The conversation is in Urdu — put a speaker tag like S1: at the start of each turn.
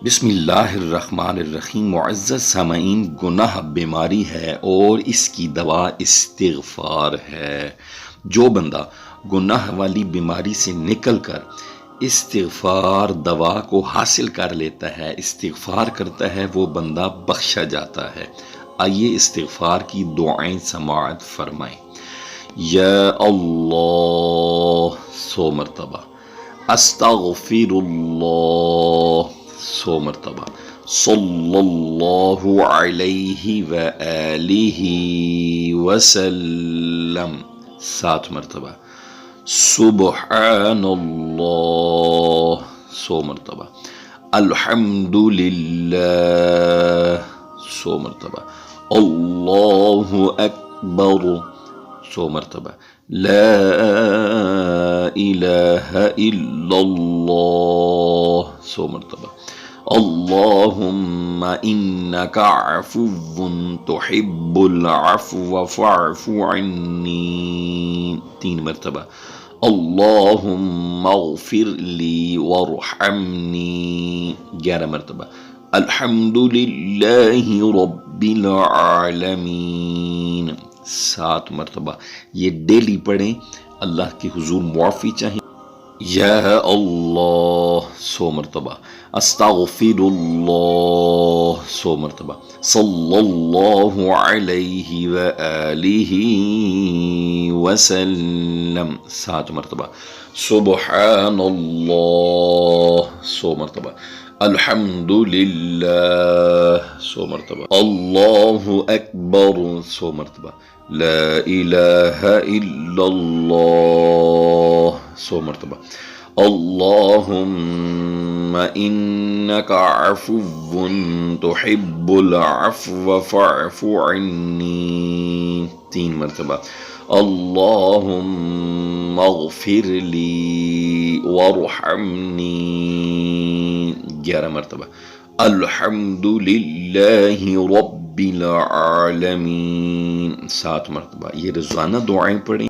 S1: بسم اللہ الرحمن الرحیم۔ معزز سامعین، گناہ بیماری ہے اور اس کی دوا استغفار ہے۔ جو بندہ گناہ والی بیماری سے نکل کر استغفار دوا کو حاصل کر لیتا ہے، استغفار کرتا ہے، وہ بندہ بخشا جاتا ہے۔ آئیے استغفار کی دعائیں سماعت فرمائیں۔ یا اللہ 100 مرتبہ، استغفر اللہ 100 مرتبہ، صلی اللہ علیہ وآلہ وسلم 7 مرتبہ، سبحان اللہ 100 مرتبہ، الحمد للہ 100 مرتبہ، اللہ اکبر 100 مرتبہ، لا الہ الا اللہ 100 مرتبہ، اللہم انک عفو تحب العفو فاعف عنی 3 مرتبہ، اللہم اغفر لی وارحمنی 11 مرتبہ، الحمد للہ رب العالمین 7 مرتبہ۔ یہ ڈیلی پڑھیں، اللہ کی حضور معافی چاہیں۔ یا اللہ 100 مرتبہ، استغفر اللہ 100 مرتبہ، صلی اللہ علیہ وآلہ وسلم 7 مرتبہ، سبحان اللہ 100 مرتبہ، الحمد للہ 100 مرتبہ، اللہ اکبر 100 مرتبہ، لا الہ الا اللہ 100 مرتبہ، اللہم انک عفو تحب العفو فاعف عنی 3 مرتبہ، اللہم اغفر لی وارحمنی 11 مرتبہ، الحمد للہ رب العالمین 7 مرتبہ۔ یہ روزانہ دعائیں پڑھیں۔